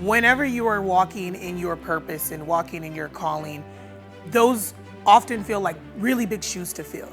whenever you are walking in your purpose and walking in your calling, those often feel like really big shoes to fill.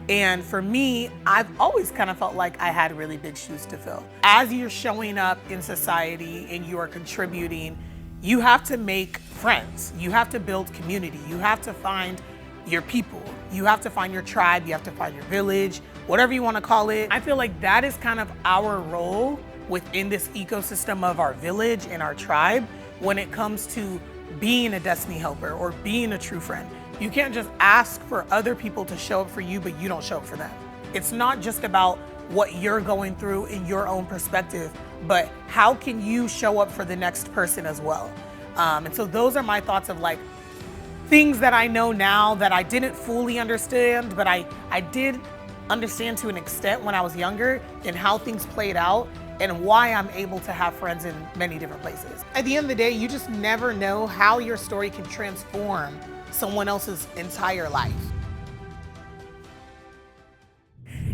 And for me, I've always kind of felt like I had really big shoes to fill. As you're showing up in society and you are contributing, you have to make friends. You have to build community. You have to find your people. You have to find your tribe. You have to find your village, whatever you want to call it. I feel like that is kind of our role within this ecosystem of our village and our tribe when it comes to being a destiny helper or being a true friend. You can't just ask for other people to show up for you, but you don't show up for them. It's not just about what you're going through in your own perspective, but how can you show up for the next person as well? And so those are my thoughts of like things that I know now that I didn't fully understand, but I did understand to an extent when I was younger, and how things played out and why I'm able to have friends in many different places. At the end of the day, you just never know how your story can transform someone else's entire life.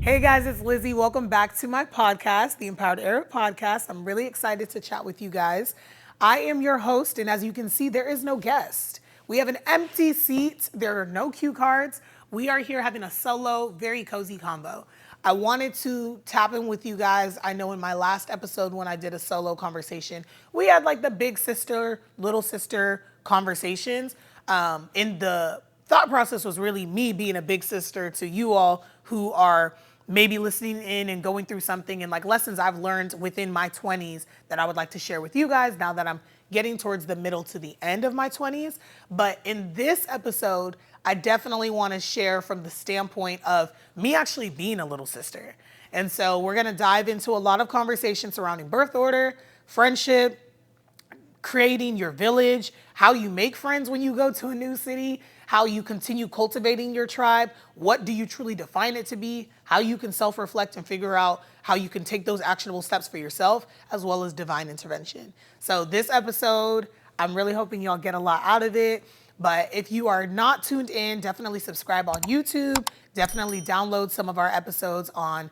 Hey guys, it's Lizzie. Welcome back to my podcast, the Empowered Era podcast. I'm really excited to chat with you guys. I am your host, and as you can see, there is no guest. We have an empty seat. There are no cue cards. We are here having a solo, very cozy convo. I wanted to tap in with you guys. I know in my last episode when I did a solo conversation, we had like the big sister, little sister conversations. And the thought process was really me being a big sister to you all who are maybe listening in and going through something and like lessons I've learned within my 20s that I would like to share with you guys now that I'm getting towards the middle to the end of my 20s. But in this episode, I definitely want to share from the standpoint of me actually being a little sister. And so we're going to dive into a lot of conversations surrounding birth order, friendship, creating your village, how you make friends when you go to a new city, how you continue cultivating your tribe, what do you truly define it to be, how you can self-reflect and figure out how you can take those actionable steps for yourself, as well as divine intervention. So this episode, I'm really hoping y'all get a lot out of it. But if you are not tuned in, definitely subscribe on YouTube. Definitely download some of our episodes on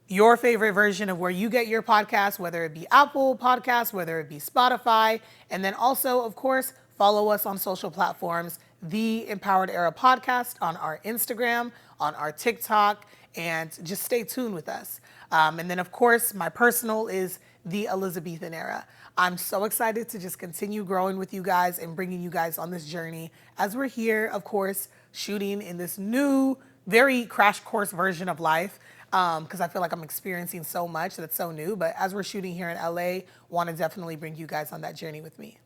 your favorite version of where you get your podcast, whether it be Apple Podcasts, whether it be Spotify. And then also, of course, follow us on social platforms, The Empowered Era Podcast on our Instagram, on our TikTok, and just stay tuned with us. And then, of course, my personal is The Elizabethan Era. I'm so excited to just continue growing with you guys and bringing you guys on this journey as we're here, of course, shooting in this new, very crash course version of life. Because I feel like I'm experiencing so much that's so new. But as we're shooting here in LA, want to definitely bring you guys on that journey with me.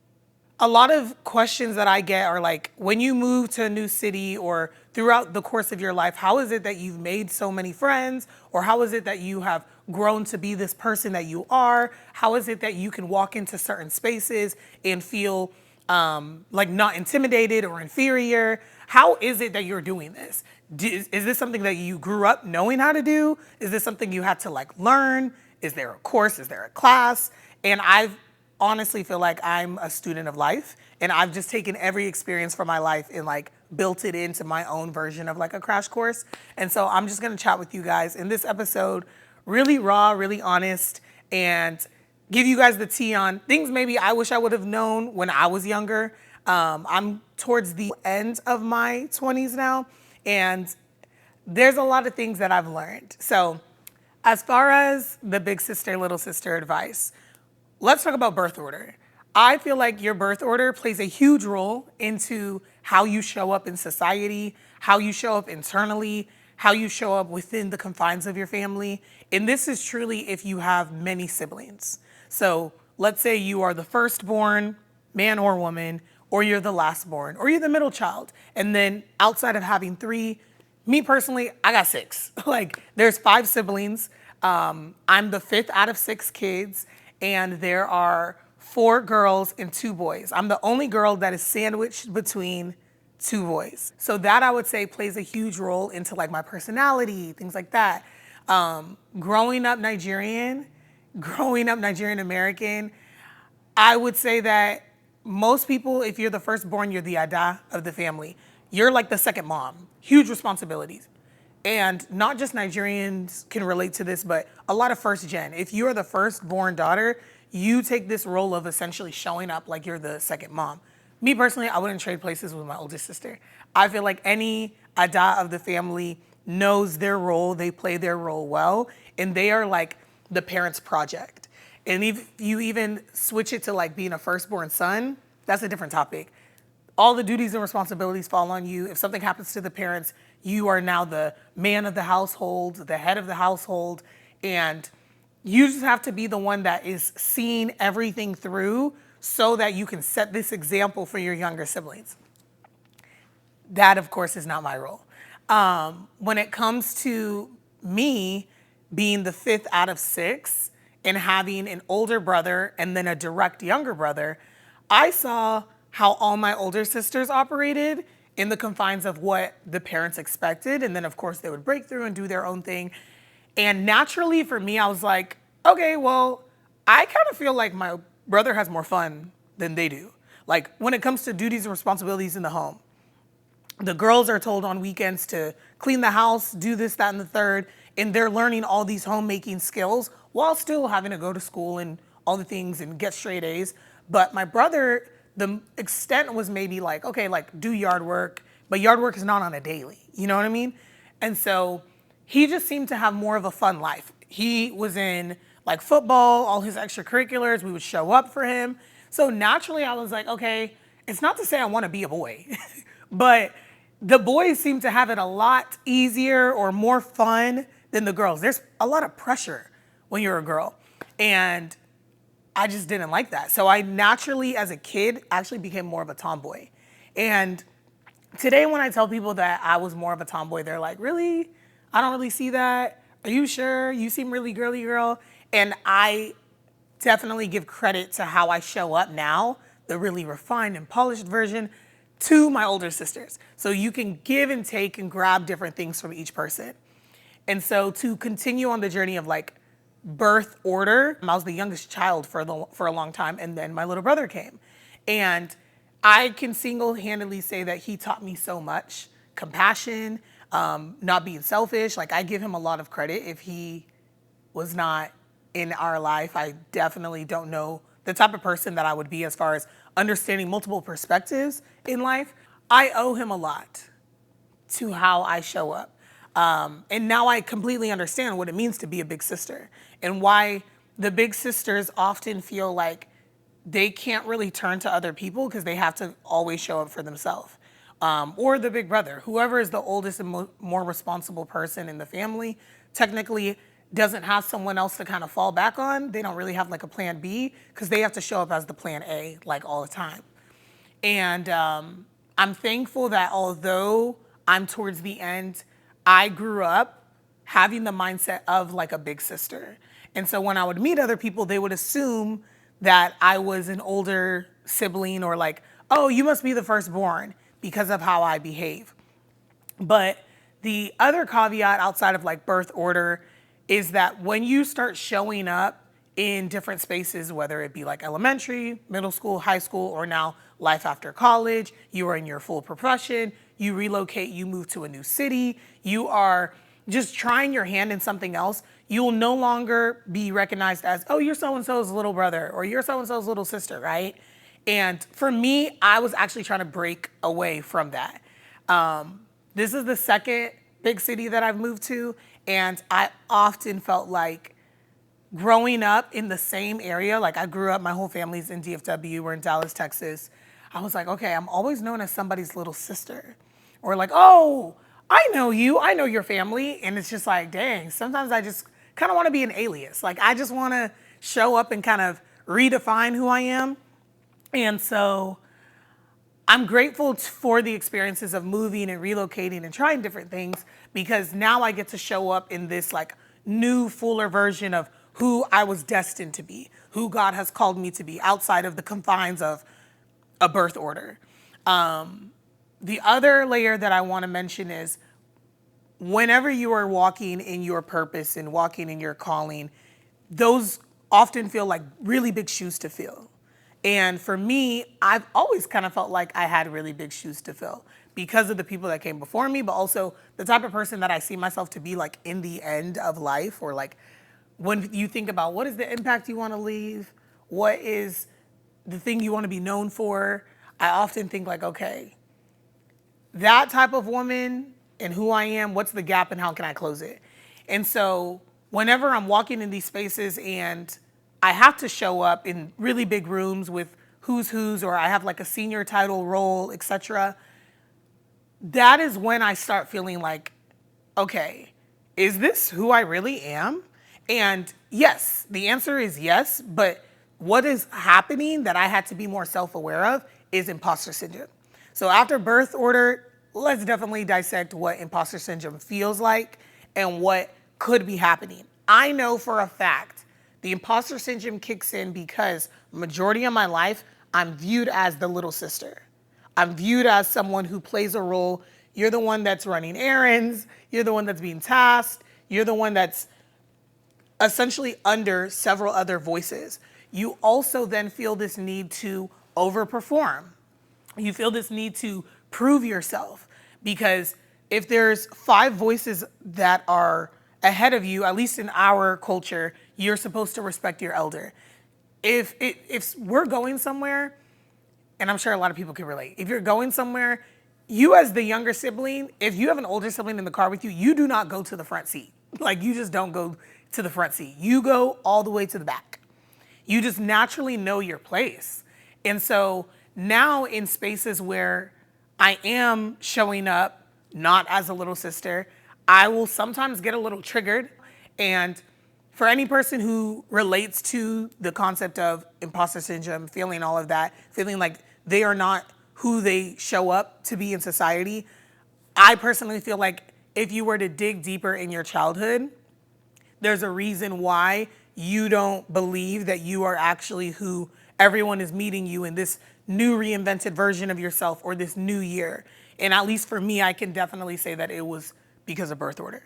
A lot of questions that I get are like, when you move to a new city or throughout the course of your life, how is it that you've made so many friends? Or how is it that you have grown to be this person that you are? How is it that you can walk into certain spaces and feel like not intimidated or inferior? How is it that you're doing this? Is this something that you grew up knowing how to do? Is this something you had to like learn? Is there a course? Is there a class? And I've honestly feel like I'm a student of life, and I've just taken every experience from my life and like built it into my own version of like a crash course. And so I'm just going to chat with you guys in this episode, really raw, really honest, and give you guys the tea on things maybe I wish I would have known when I was younger. I'm towards the end of my 20s now, and there's a lot of things that I've learned. So as far as the big sister, little sister advice, let's talk about birth order. I feel like your birth order plays a huge role into how you show up in society, how you show up internally, how you show up within the confines of your family. And this is truly if you have many siblings. So let's say you are the firstborn, man or woman, or you're the lastborn, or you're the middle child. And then outside of having three, me personally, I got six. Like there's 5 siblings. I'm the 5th out of 6 kids. And there are 4 girls and 2 boys. I'm the only girl that is sandwiched between 2 boys. So that I would say plays a huge role into like my personality, things like that. Growing up Nigerian American, I would say that most people, if you're the firstborn, you're the Ada of the family. You're like the second mom, huge responsibilities. And not just Nigerians can relate to this, but a lot of first gen. If you're the firstborn daughter, you take this role of essentially showing up like you're the second mom. Me personally, I wouldn't trade places with my oldest sister. I feel like any ada of the family knows their role, they play their role well, and they are like the parent's project. And if you even switch it to like being a firstborn son, that's a different topic. All the duties and responsibilities fall on you. If something happens to the parents, you are now the man of the household, the head of the household, and you just have to be the one that is seeing everything through so that you can set this example for your younger siblings. That, of course, is not my role. When it comes to me being the fifth out of six and having an older brother and then a direct younger brother, I saw how all my older sisters operated in the confines of what the parents expected. And then, of course, they would break through and do their own thing. And naturally, for me, I was like, okay, well, I kind of feel like my brother has more fun than they do. Like, when it comes to duties and responsibilities in the home, the girls are told on weekends to clean the house, do this, that, and the third, and they're learning all these homemaking skills while still having to go to school and all the things and get straight A's. But my brother, the extent was maybe like, okay, like do yard work, but yard work is not on a daily, you know what I mean? And so he just seemed to have more of a fun life. He was in like football, all his extracurriculars, we would show up for him. So naturally I was like, okay, it's not to say I want to be a boy, but the boys seem to have it a lot easier or more fun than the girls. There's a lot of pressure when you're a girl. And I just didn't like that. So I naturally, as a kid, actually became more of a tomboy. And today when I tell people that I was more of a tomboy, they're like, really? I don't really see that. Are you sure? You seem really girly girl. And I definitely give credit to how I show up now, the really refined and polished version, to my older sisters. So you can give and take and grab different things from each person. And so to continue on the journey of like birth order, I was the youngest child for a long time, and then my little brother came. And I can single-handedly say that he taught me so much. Compassion, not being selfish. Like, I give him a lot of credit. If he was not in our life, I definitely don't know the type of person that I would be as far as understanding multiple perspectives in life. I owe him a lot to how I show up. And now I completely understand what it means to be a big sister and why the big sisters often feel like they can't really turn to other people because they have to always show up for themselves. Or the big brother, whoever is the oldest and more responsible person in the family, technically doesn't have someone else to kind of fall back on. They don't really have like a plan B because they have to show up as the plan A like all the time. And I'm thankful that although I'm towards the end, I grew up having the mindset of like a big sister. And so when I would meet other people, they would assume that I was an older sibling or like, oh, you must be the firstborn because of how I behave. But the other caveat outside of like birth order is that when you start showing up in different spaces, whether it be like elementary, middle school, high school, or now life after college, you are in your full profession, you relocate, you move to a new city, you are just trying your hand in something else, you will no longer be recognized as, oh, you're so-and-so's little brother, or you're so-and-so's little sister, right? And for me, I was actually trying to break away from that. This is the second big city that I've moved to, and I often felt like growing up in the same area, like I grew up, my whole family's in DFW, we're in Dallas, Texas. I was like, okay, I'm always known as somebody's little sister. Or like, oh, I know you, I know your family. And it's just like, dang, sometimes I just kind of want to be an alias. Like I just want to show up and kind of redefine who I am. And so I'm grateful for the experiences of moving and relocating and trying different things because now I get to show up in this like new, fuller version of who I was destined to be, who God has called me to be outside of the confines of a birth order. The other layer that I want to mention is whenever you are walking in your purpose and walking in your calling, those often feel like really big shoes to fill. And for me, I've always kind of felt like I had really big shoes to fill because of the people that came before me, but also the type of person that I see myself to be like in the end of life, or like when you think about what is the impact you want to leave, What is the thing you want to be known for? I often think like, okay, that type of woman and who I am, what's the gap and how can I close it? And so whenever I'm walking in these spaces and I have to show up in really big rooms with who's who's, or I have like a senior title role, etc., that is when I start feeling like, okay, is this who I really am? And yes, the answer is yes, but what is happening that I had to be more self-aware of is imposter syndrome. So after birth order, let's definitely dissect what imposter syndrome feels like and what could be happening. I know for a fact the imposter syndrome kicks in because majority of my life, I'm viewed as the little sister. I'm viewed as someone who plays a role. You're the one that's running errands. You're the one that's being tasked. You're the one that's essentially under several other voices. You also then feel this need to overperform. You feel this need to prove yourself because if there's 5 voices that are ahead of you, at least in our culture, you're supposed to respect your elder. If we're going somewhere, and I'm sure a lot of people can relate. If you're going somewhere, you as the younger sibling, if you have an older sibling in the car with you, you do not go to the front seat. Like you just don't go to the front seat. You go all the way to the back. You just naturally know your place. And so now in spaces where I am showing up not as a little sister, I will sometimes get a little triggered. And for any person who relates to the concept of imposter syndrome, feeling all of that, feeling like they are not who they show up to be in society, I personally feel like if you were to dig deeper in your childhood, there's a reason why you don't believe that you are actually who everyone is meeting you in this new reinvented version of yourself or this new year. And at least for me, I can definitely say that it was because of birth order.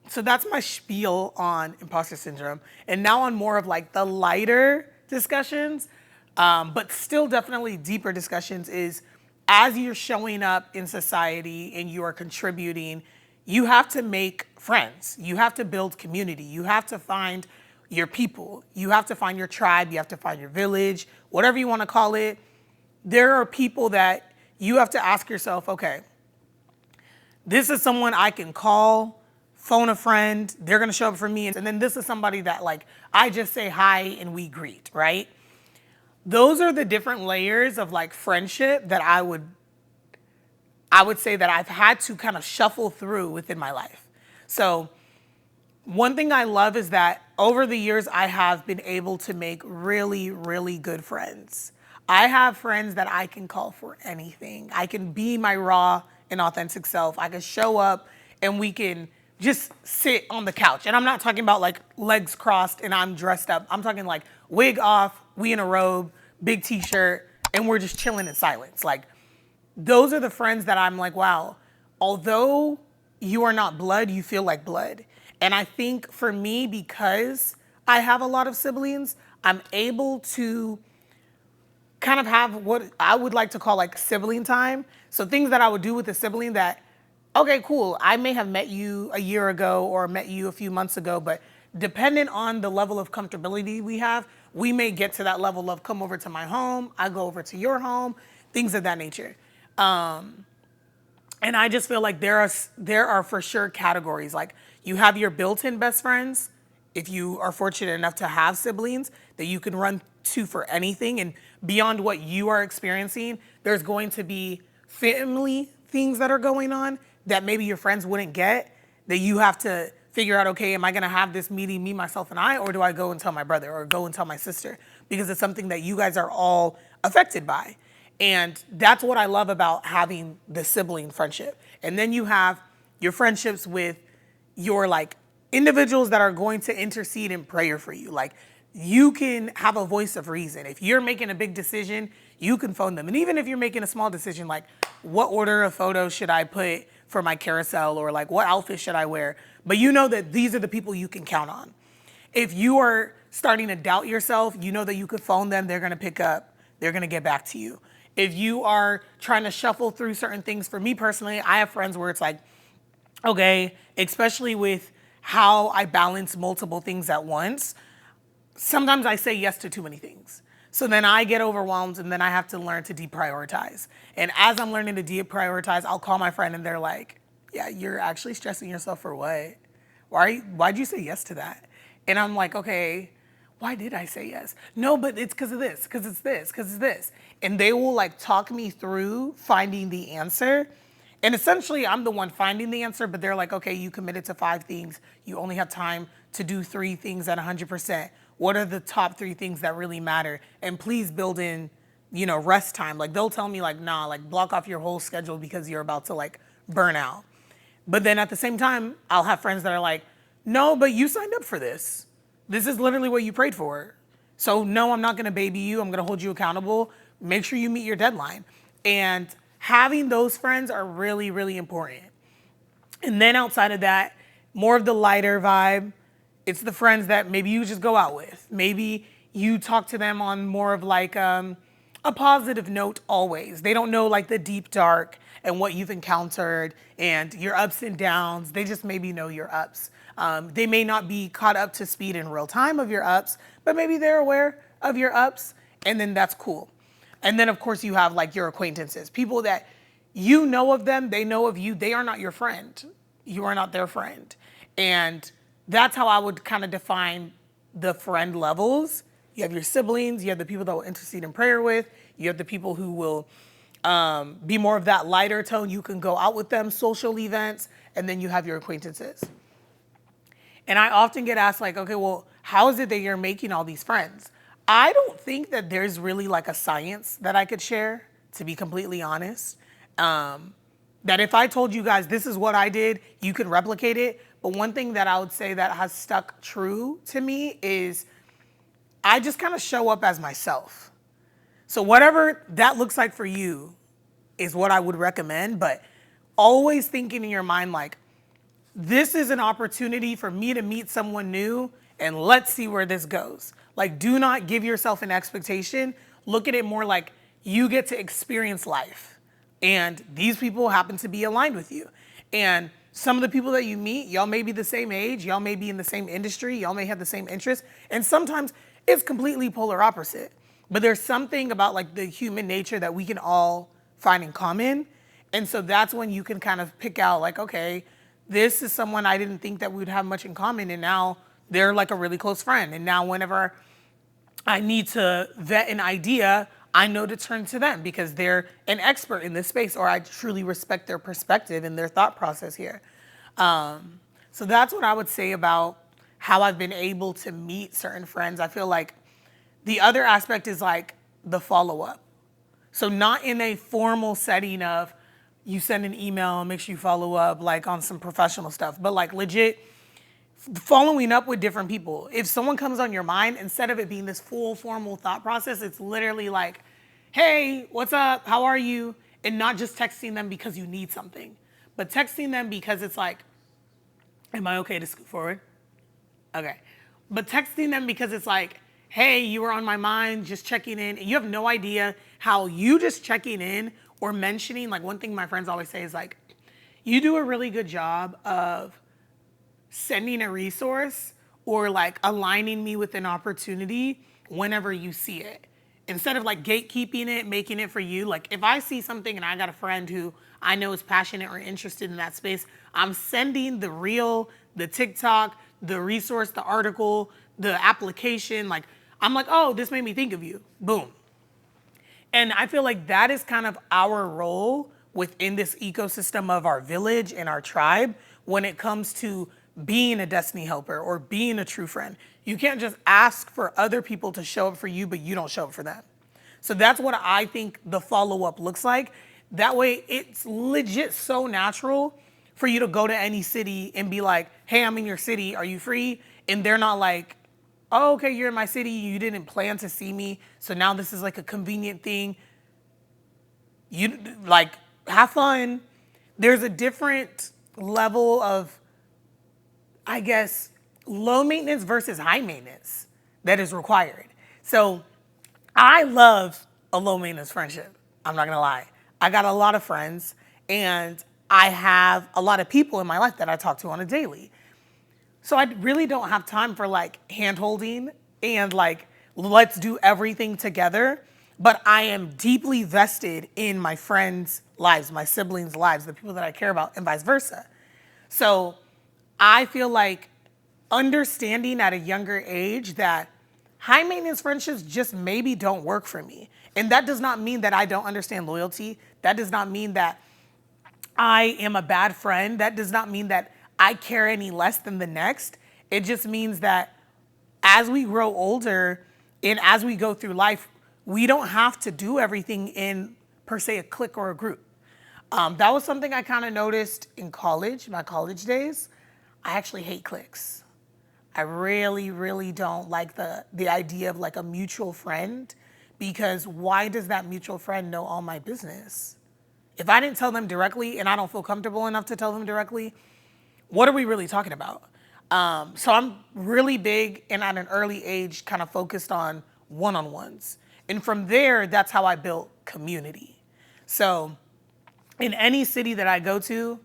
So that's my spiel on imposter syndrome. And now on more of like the lighter discussions, but still definitely deeper discussions is as you're showing up in society and you are contributing, you have to make friends. You have to build community. You have to find your people. You have to find your tribe. You have to find your village, whatever you want to call it. There are people that you have to ask yourself, okay, this is someone I can call, phone a friend, they're going to show up for me. And then this is somebody that like, I just say hi and we greet, right? Those are the different layers of like friendship that I would say that I've had to kind of shuffle through within my life. So one thing I love is that over the years, I have been able to make really, really good friends. I have friends that I can call for anything. I can be my raw and authentic self. I can show up and we can just sit on the couch. And I'm not talking about like legs crossed and I'm dressed up. I'm talking like wig off, we in a robe, big t-shirt, and we're just chilling in silence. Like those are the friends that I'm like, wow, although you are not blood, you feel like blood. And I think for me, because I have a lot of siblings, I'm able to kind of have what I would like to call like sibling time. So things that I would do with a sibling that, okay, cool, I may have met you a year ago or met you a few months ago, but depending on the level of comfortability we have, we may get to that level of come over to my home, I go over to your home, things of that nature. And I just feel like there are for sure categories. Like you have your built-in best friends, if you are fortunate enough to have siblings that you can run to for anything. And beyond what you are experiencing, there's going to be family things that are going on that maybe your friends wouldn't get, that you have to figure out, okay, am I gonna have this meeting, me, myself, and I, or do I go and tell my brother or go and tell my sister? Because it's something that you guys are all affected by. And that's what I love about having the sibling friendship. And then you have your friendships with your like individuals that are going to intercede in prayer for you. Like you can have a voice of reason. If you're making a big decision, you can phone them. And even if you're making a small decision, like what order of photos should I put for my carousel, or like what outfit should I wear? But you know that these are the people you can count on. If you are starting to doubt yourself, you know that you could phone them, they're gonna pick up, they're gonna get back to you. If you are trying to shuffle through certain things, for me personally, I have friends where it's like, okay, especially with how I balance multiple things at once, sometimes I say yes to too many things. So then I get overwhelmed and then I have to learn to deprioritize. And as I'm learning to deprioritize, I'll call my friend and they're like, yeah, you're actually stressing yourself for what? Why'd you say yes to that? And I'm like, okay, why did I say yes? No, but it's because of this, because it's this, because it's this. And they will like talk me through finding the answer. And essentially, I'm the one finding the answer, but they're like, okay, you committed to 5 things. You only have time to do 3 things at 100%. What are the top 3 things that really matter? And please build in, rest time. Like they'll tell me like, nah, like block off your whole schedule because you're about to like burn out. But then at the same time, I'll have friends that are like, no, but you signed up for this. This is literally what you prayed for. So no, I'm not gonna baby you. I'm gonna hold you accountable. Make sure you meet your deadline. And having those friends are really, really important. And then outside of that, more of the lighter vibe. It's the friends that maybe you just go out with. Maybe you talk to them on more of like a positive note always. They don't know like the deep dark and what you've encountered and your ups and downs. They just maybe know your ups. They may not be caught up to speed in real time of your ups, but maybe they're aware of your ups, and then that's cool. And then of course you have like your acquaintances, people that you know of them, they know of you, they are not your friend. You are not their friend. And that's how I would kind of define the friend levels. You have your siblings, you have the people that will intercede in prayer with, you have the people who will be more of that lighter tone. You can go out with them, social events, and then you have your acquaintances. And I often get asked like, okay, well, how is it that you're making all these friends? I don't think that there's really like a science that I could share, to be completely honest. That if I told you guys this is what I did, you could replicate it. But one thing that I would say that has stuck true to me is I just kind of show up as myself. So whatever that looks like for you is what I would recommend. But always thinking in your mind like, this is an opportunity for me to meet someone new and let's see where this goes. Like, do not give yourself an expectation. Look at it more like you get to experience life. And these people happen to be aligned with you. And some of the people that you meet, y'all may be the same age, y'all may be in the same industry, y'all may have the same interests. And sometimes it's completely polar opposite. But there's something about like the human nature that we can all find in common. And so that's when you can kind of pick out like, okay, this is someone I didn't think that we would have much in common. And now they're like a really close friend. And now whenever I need to vet an idea, I know to turn to them because they're an expert in this space, or I truly respect their perspective and their thought process here. So that's what I would say about how I've been able to meet certain friends. I feel like the other aspect is like the follow-up. So not in a formal setting of you send an email, make sure you follow up like on some professional stuff, but like legit following up with different people. If someone comes on your mind, instead of it being this full formal thought process, it's literally like, hey, what's up? How are you? And not just texting them because you need something, but texting them because it's like, am I okay to scoot forward? Okay. But texting them because it's like, hey, you were on my mind, just checking in. And you have no idea how you just checking in or mentioning, like one thing my friends always say is like, you do a really good job of sending a resource or like aligning me with an opportunity whenever you see it. Instead of like gatekeeping it, making it for you. Like if I see something and I got a friend who I know is passionate or interested in that space, I'm sending the reel, the TikTok, the resource, the article, the application. Like I'm like, oh, this made me think of you. Boom. And I feel like that is kind of our role within this ecosystem of our village and our tribe when it comes to being a destiny helper or being a true friend. You can't just ask for other people to show up for you, but you don't show up for them. So that's what I think the follow-up looks like. That way it's legit so natural for you to go to any city and be like, hey, I'm in your city, are you free? And they're not like, oh, okay, you're in my city, you didn't plan to see me, so now this is like a convenient thing. You like, have fun. There's a different level of, I guess, low maintenance versus high maintenance that is required. So I love a low maintenance friendship. I'm not gonna lie. I got a lot of friends and I have a lot of people in my life that I talk to on a daily. So I really don't have time for like hand holding and like, let's do everything together. But I am deeply vested in my friends' lives, my siblings' lives, the people that I care about, and vice versa. So I feel like understanding at a younger age that high maintenance friendships just maybe don't work for me. And that does not mean that I don't understand loyalty. That does not mean that I am a bad friend. That does not mean that I care any less than the next. It just means that as we grow older and as we go through life, we don't have to do everything in, per se, a clique or a group. That was something I kind of noticed in college, my college days. I actually hate cliques. I really, really don't like the idea of like a mutual friend, because why does that mutual friend know all my business? If I didn't tell them directly and I don't feel comfortable enough to tell them directly, what are we really talking about? So I'm really big and at an early age kind of focused on one-on-ones. And from there, that's how I built community. So in any city that I go to,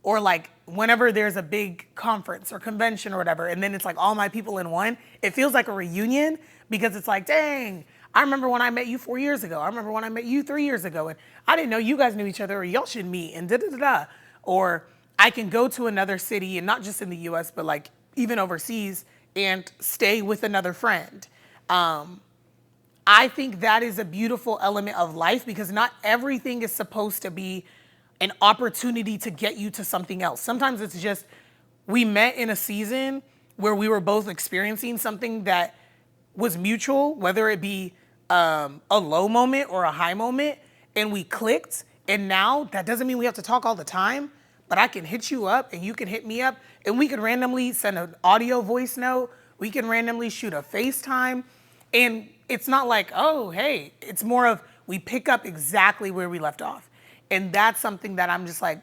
or like whenever there's a big conference or convention or whatever, and then it's like all my people in one, it feels like a reunion, because it's like, dang, I remember when I met you 4 years ago. I remember when I met you 3 years ago, and I didn't know you guys knew each other, or y'all should meet, and da da da da. Or I can go to another city, and not just in the US, but like even overseas, and stay with another friend. I think that is a beautiful element of life, because not everything is supposed to be an opportunity to get you to something else. Sometimes it's just we met in a season where we were both experiencing something that was mutual, whether it be a low moment or a high moment, and we clicked. And now that doesn't mean we have to talk all the time, but I can hit you up and you can hit me up, and we can randomly send an audio voice note. We can randomly shoot a FaceTime. And it's not like, oh, hey, it's more of we pick up exactly where we left off. And that's something that I'm just like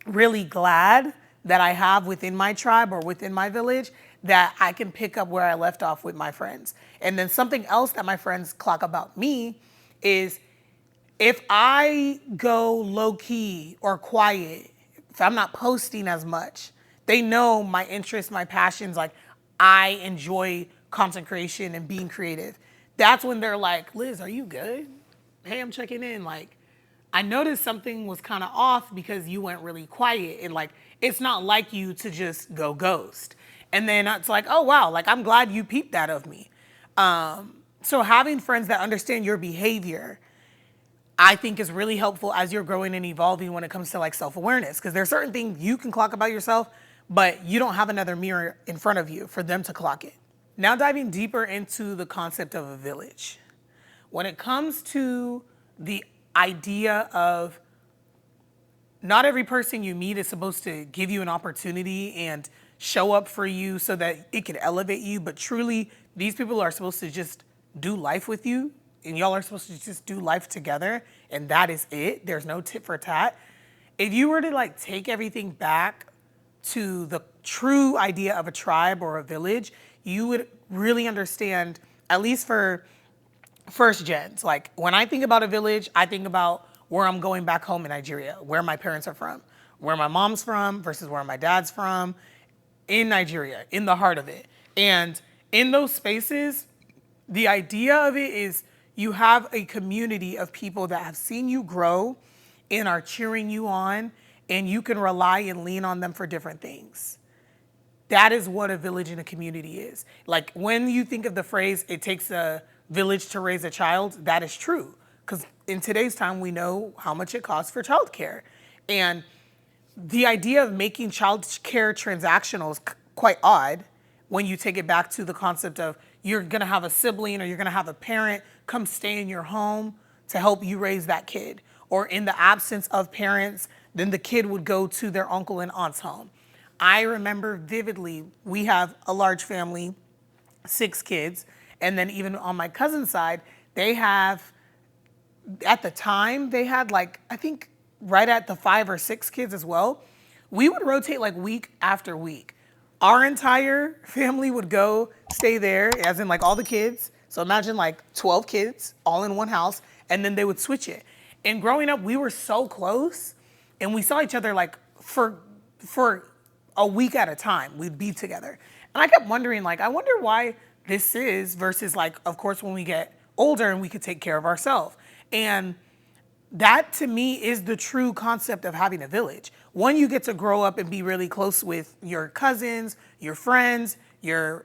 really glad that I have within my tribe or within my village, that I can pick up where I left off with my friends. And then something else that my friends clock about me is, if I go low key or quiet, if I'm not posting as much, they know my interests, my passions. Like, I enjoy content creation and being creative. That's when they're like, Liz, are you good? Hey, I'm checking in. Like, I noticed something was kind of off because you went really quiet, and like, it's not like you to just go ghost. And then it's like, oh wow, like, I'm glad you peeped that of me. So having friends that understand your behavior, I think, is really helpful as you're growing and evolving when it comes to like self-awareness, because there's certain things you can clock about yourself, but you don't have another mirror in front of you for them to clock it. Now diving deeper into the concept of a village. When it comes to the idea of not every person you meet is supposed to give you an opportunity and show up for you so that it can elevate you, but truly these people are supposed to just do life with you, and y'all are supposed to just do life together, and that is it. There's no tit for tat. If you were to like take everything back to the true idea of a tribe or a village, you would really understand, at least for first gens. Like, when I think about a village, I think about where I'm going back home in Nigeria, where my parents are from, where my mom's from versus where my dad's from, in Nigeria, in the heart of it. And in those spaces, the idea of it is you have a community of people that have seen you grow and are cheering you on, and you can rely and lean on them for different things. That is what a village and a community is. Like, when you think of the phrase, it takes a village to raise a child, that is true. Because in today's time, we know how much it costs for childcare. And the idea of making childcare transactional is quite odd when you take it back to the concept of you're gonna have a sibling or you're gonna have a parent come stay in your home to help you raise that kid. Or in the absence of parents, then the kid would go to their uncle and aunt's home. I remember vividly, we have a large family, 6 kids, and then even on my cousin's side, they have, at the time, they had like, I think right at the 5 or 6 kids as well. We would rotate like week after week. Our entire family would go stay there, as in like all the kids. So imagine like 12 kids all in one house, and then they would switch it. And growing up, we were so close, and we saw each other like for a week at a time. We'd be together. And I kept wondering, like, I wonder why this is versus like, of course, when we get older and we could take care of ourselves. And that to me is the true concept of having a village. One, you get to grow up and be really close with your cousins, your friends, your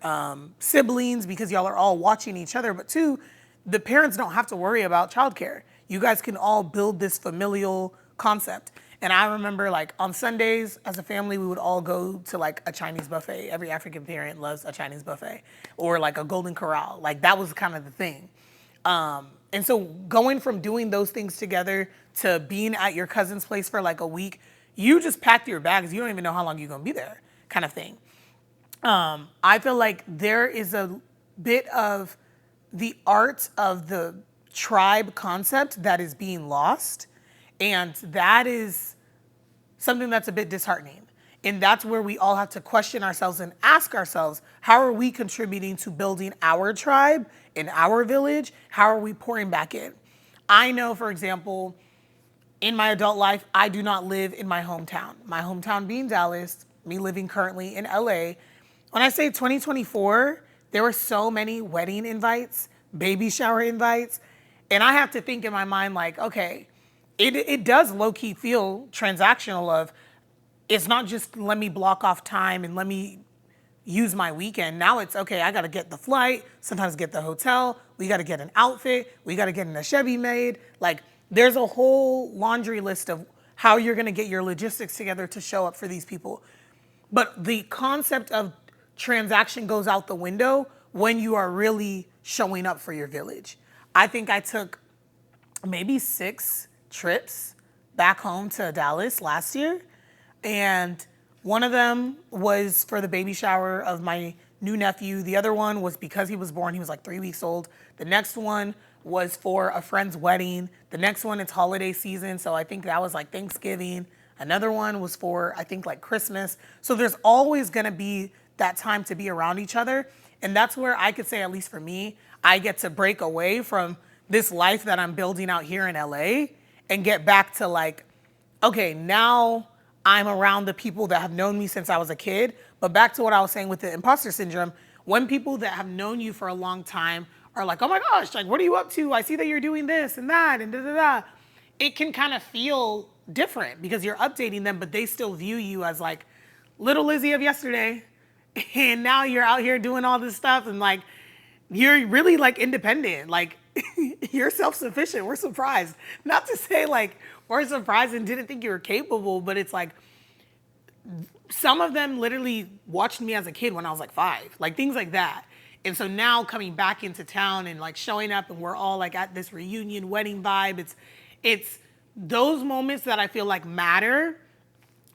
siblings, because y'all are all watching each other. But two, the parents don't have to worry about childcare. You guys can all build this familial concept. And I remember like on Sundays as a family, we would all go to like a Chinese buffet. Every African parent loves a Chinese buffet or like a Golden Corral. Like that was kind of the thing. And so going from doing those things together to being at your cousin's place for like a week, you just packed your bags. You don't even know how long you're going to be there kind of thing. I feel like there is a bit of the art of the tribe concept that is being lost. And that is something that's a bit disheartening. And that's where we all have to question ourselves and ask ourselves, how are we contributing to building our tribe in our village? How are we pouring back in? I know, for example, in my adult life, I do not live in my hometown. My hometown being Dallas, me living currently in LA. When I say 2024, there were so many wedding invites, baby shower invites, and I have to think in my mind like, okay, it does low-key feel transactional of, it's not just let me block off time and let me use my weekend. Now it's, okay, I got to get the flight, sometimes get the hotel, we got to get an outfit, we got to get a Chevy made. Like there's a whole laundry list of how you're going to get your logistics together to show up for these people. But the concept of transaction goes out the window when you are really showing up for your village. I think I took maybe 6 trips back home to Dallas last year. And one of them was for the baby shower of my new nephew. The other one was because he was born, he was like 3 weeks old. The next one was for a friend's wedding. The next one, it's holiday season. So I think that was like Thanksgiving. Another one was for, I think, like Christmas. So there's always going to be that time to be around each other. And that's where I could say, at least for me, I get to break away from this life that I'm building out here in LA and get back to like, okay, now I'm around the people that have known me since I was a kid. But back to what I was saying with the imposter syndrome, when people that have known you for a long time are like, oh my gosh, like, what are you up to? I see that you're doing this and that and da da da. It can kind of feel different because you're updating them, but they still view you as like little Lizzie of yesterday. And now you're out here doing all this stuff and like, you're really like independent. Like you're self-sufficient. We're surprised. Not to say like we're surprised and didn't think you were capable, but it's like some of them literally watched me as a kid when I was like 5, like things like that. And so now coming back into town and like showing up and we're all like at this reunion wedding vibe, it's those moments that I feel like matter.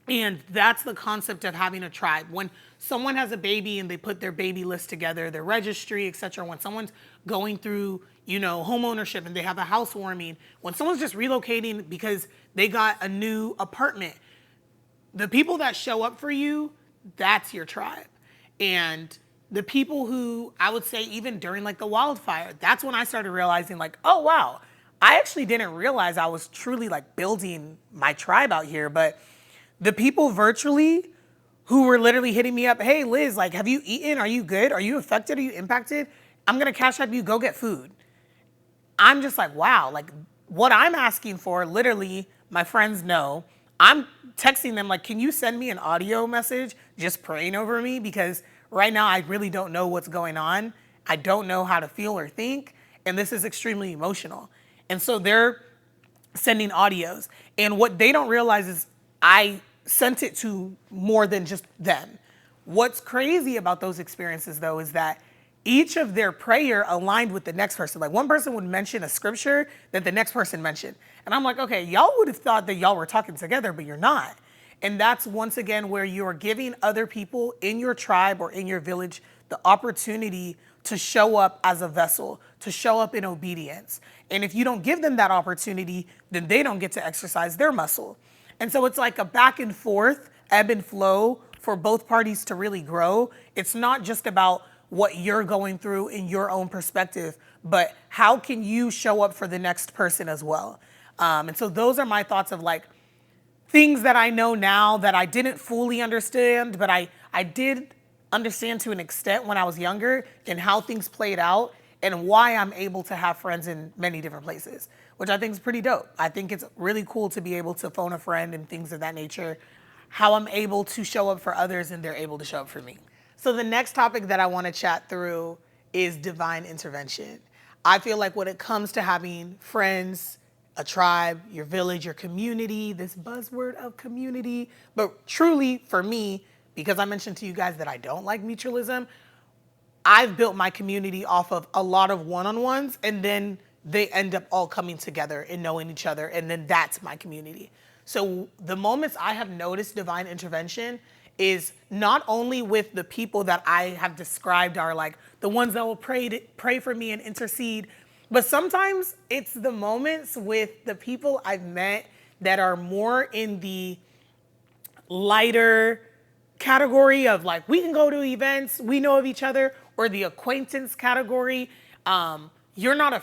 And that's the concept of having a tribe. When someone has a baby and they put their baby list together, their registry, etc. When someone's going through, home ownership and they have a housewarming, when someone's just relocating because they got a new apartment, the people that show up for you, that's your tribe. And the people who, I would say even during like the wildfire, that's when I started realizing like, oh wow, I actually didn't realize I was truly like building my tribe out here. But the people virtually who were literally hitting me up, hey Liz, like, have you eaten? Are you good? Are you affected? Are you impacted? I'm gonna cash app you, go get food. I'm just like, wow, like what I'm asking for, literally, my friends know. I'm texting them like, can you send me an audio message just praying over me? Because right now I really don't know what's going on. I don't know how to feel or think. And this is extremely emotional. And so they're sending audios. And what they don't realize is I sent it to more than just them. What's crazy about those experiences though is that each of their prayer aligned with the next person. Like one person would mention a scripture that the next person mentioned. And I'm like, okay, y'all would have thought that y'all were talking together, but you're not. And that's once again where you're giving other people in your tribe or in your village the opportunity to show up as a vessel, to show up in obedience. And if you don't give them that opportunity, then they don't get to exercise their muscle. And so it's like a back and forth, ebb and flow for both parties to really grow. It's not just about what you're going through in your own perspective, but how can you show up for the next person as well? And so those are my thoughts of like things that I know now that I didn't fully understand, but I did understand to an extent when I was younger and how things played out and why I'm able to have friends in many different places, which I think is pretty dope. I think it's really cool to be able to phone a friend and things of that nature, how I'm able to show up for others and they're able to show up for me. So the next topic that I want to chat through is divine intervention. I feel like when it comes to having friends, a tribe, your village, your community, this buzzword of community, but truly for me, because I mentioned to you guys that I don't like mutualism, I've built my community off of a lot of one-on-ones, and then they end up all coming together and knowing each other, and then that's my community. So the moments I have noticed divine intervention is not only with the people that I have described are like the ones that will pray for me and intercede, but sometimes it's the moments with the people I've met that are more in the lighter category of like, we can go to events, we know of each other, or the acquaintance category. You're not a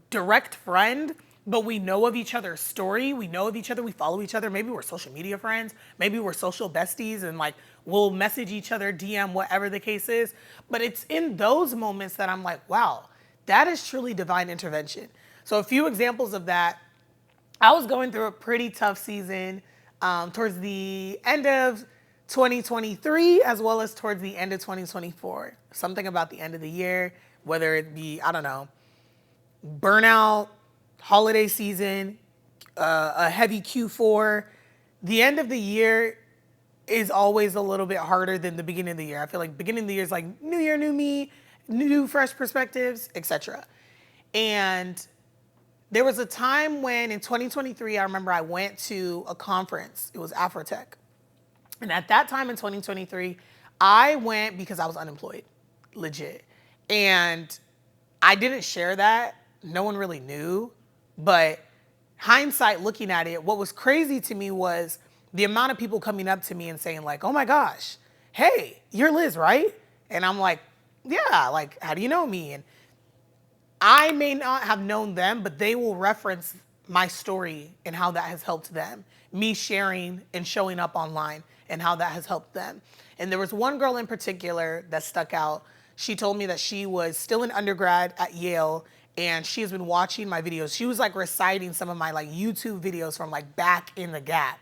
direct friend, but we know of each other's story. We know of each other. We follow each other. Maybe we're social media friends. Maybe we're social besties and like we'll message each other, DM, whatever the case is. But it's in those moments that I'm like, wow, that is truly divine intervention. So a few examples of that. I was going through a pretty tough season towards the end of 2023 as well as towards the end of 2024. Something about the end of the year, whether it be, I don't know, burnout, holiday season, a heavy Q4. The end of the year is always a little bit harder than the beginning of the year. I feel like beginning of the year is like new year, new me, new fresh perspectives, etc. And there was a time when in 2023, I remember I went to a conference. It was Afrotech. And at that time in 2023, I went because I was unemployed, legit. And I didn't share that. No one really knew. But hindsight looking at it, what was crazy to me was the amount of people coming up to me and saying like, oh my gosh, hey, you're Liz, right? And I'm like, yeah, like, how do you know me? And I may not have known them, but they will reference my story and how that has helped them. Me sharing and showing up online and how that has helped them. And there was one girl in particular that stuck out. She told me that she was still an undergrad at Yale and she has been watching my videos. She was like reciting some of my like YouTube videos from like back in the gap.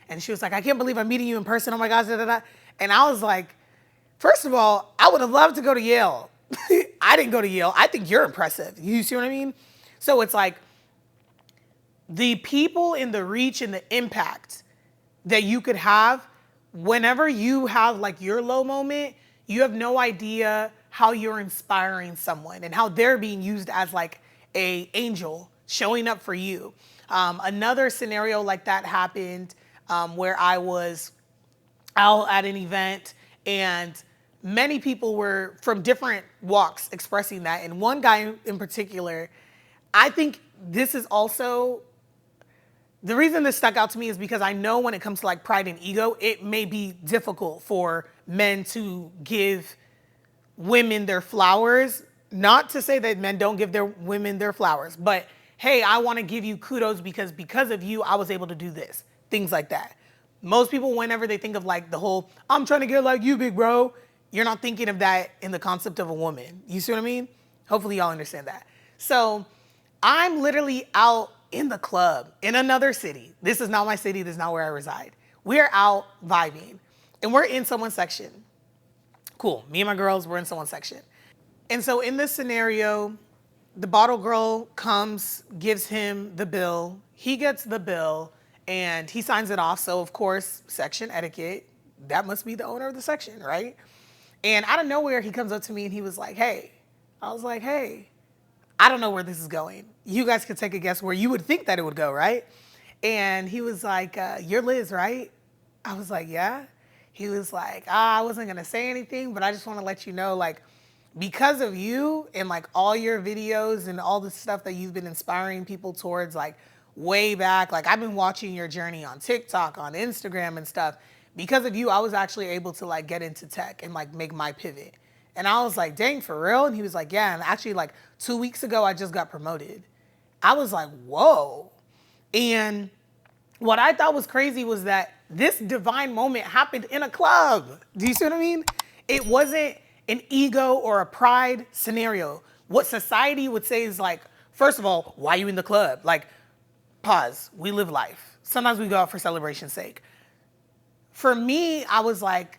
And she was like, I can't believe I'm meeting you in person. Oh my gosh, da, da, da. And I was like, first of all, I would have loved to go to Yale. I didn't go to Yale. I think you're impressive. You see what I mean? So it's like the people in the reach and the impact that you could have whenever you have like your low moment, you have no idea how you're inspiring someone and how they're being used as like a angel showing up for you. Another scenario like that happened where I was out at an event and many people were from different walks expressing that. And one guy in particular, I think this is also, the reason this stuck out to me is because I know when it comes to like pride and ego, it may be difficult for men to give women their flowers. Not to say that men don't give their women their flowers, but hey, I want to give you kudos because of you, I was able to do this. Things like that. Most people, whenever they think of like the whole, I'm trying to get like you, big bro, you're not thinking of that in the concept of a woman. You see what I mean? Hopefully y'all understand that. So I'm literally out in the club in another city. This is not my city. This is not where I reside. We're out vibing and we're in someone's section. Cool. Me and my girls, we're in someone's section. And so in this scenario, the bottle girl comes, gives him the bill. He gets the bill and he signs it off. So of course, section etiquette, that must be the owner of the section, right? And out of nowhere, he comes up to me and he was like, hey. I was like, hey, I don't know where this is going. You guys could take a guess where you would think that it would go, right? And he was like, you're Liz, right? I was like, yeah. He was like, I wasn't gonna say anything, but I just wanna let you know, like, because of you and like all your videos and all the stuff that you've been inspiring people towards, like way back, like I've been watching your journey on TikTok, on Instagram and stuff. Because of you, I was actually able to like get into tech and like make my pivot. And I was like, dang, for real? And he was like, yeah. And actually like 2 weeks ago, I just got promoted. I was like, whoa. And what I thought was crazy was that this divine moment happened in a club. Do you see what I mean? It wasn't an ego or a pride scenario. What society would say is like, first of all, why are you in the club? Like, pause. We live life. Sometimes we go out for celebration's sake. For me, I was like,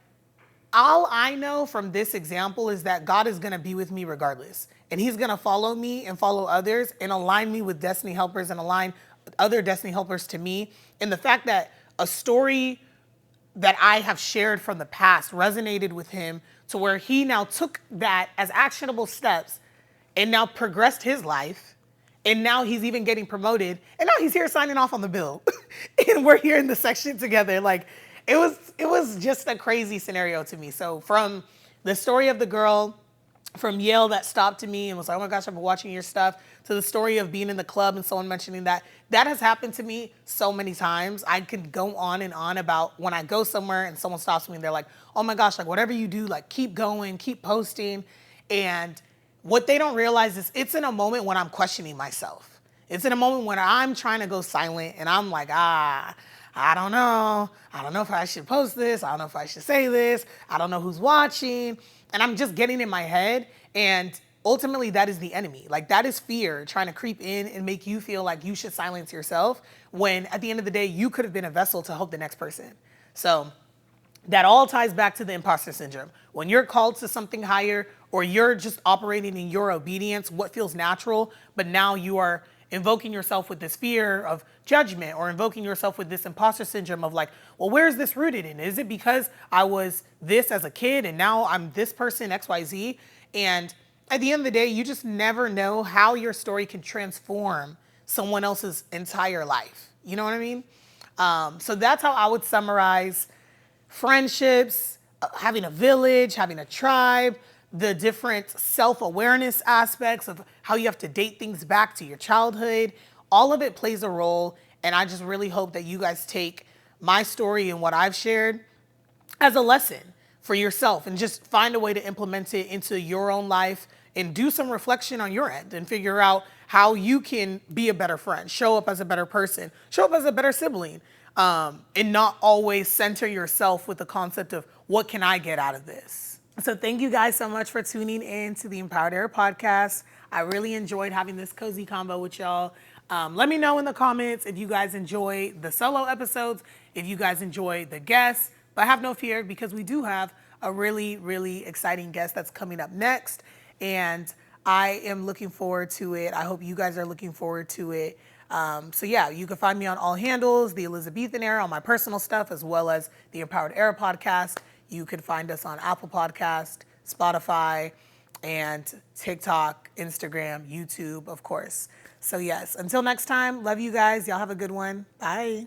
all I know from this example is that God is going to be with me regardless. And he's going to follow me and follow others and align me with destiny helpers and align other destiny helpers to me. And the fact that a story that I have shared from the past resonated with him to where he now took that as actionable steps and now progressed his life. And now he's even getting promoted. And now he's here signing off on the bill. And we're here in the section together. Like, it was just a crazy scenario to me. So from the story of the girl from Yale that stopped me and was like, oh my gosh, I've been watching your stuff, to the story of being in the club and someone mentioning that has happened to me so many times. I could go on and on about when I go somewhere and someone stops me and they're like, oh my gosh, like whatever you do, like keep going, keep posting. And what they don't realize is it's in a moment when I'm questioning myself. It's in a moment when I'm trying to go silent and I'm like, I don't know. I don't know if I should post this. I don't know if I should say this. I don't know who's watching. And I'm just getting in my head. And ultimately, that is the enemy. Like, that is fear trying to creep in and make you feel like you should silence yourself when at the end of the day, you could have been a vessel to help the next person. So that all ties back to the imposter syndrome. When you're called to something higher or you're just operating in your obedience, what feels natural, but now you are invoking yourself with this fear of judgment or invoking yourself with this imposter syndrome of like, well, where is this rooted in? Is it because I was this as a kid and now I'm this person, XYZ? And at the end of the day, you just never know how your story can transform someone else's entire life. You know what I mean? So that's how I would summarize friendships, having a village, having a tribe, the different self-awareness aspects of how you have to date things back to your childhood. All of it plays a role. And I just really hope that you guys take my story and what I've shared as a lesson for yourself and just find a way to implement it into your own life and do some reflection on your end and figure out how you can be a better friend, show up as a better person, show up as a better sibling, and not always center yourself with the concept of what can I get out of this? So thank you guys so much for tuning in to the Empowered Era podcast. I really enjoyed having this cozy combo with y'all. Let me know in the comments if you guys enjoy the solo episodes, if you guys enjoy the guests, but have no fear because we do have a really, really exciting guest that's coming up next. And I am looking forward to it. I hope you guys are looking forward to it. So yeah, you can find me on all handles, the Elizabethan Era, on my personal stuff, as well as the Empowered Era podcast. You can find us on Apple Podcast, Spotify, and TikTok, Instagram, YouTube, of course. So yes, until next time, love you guys. Y'all have a good one. Bye.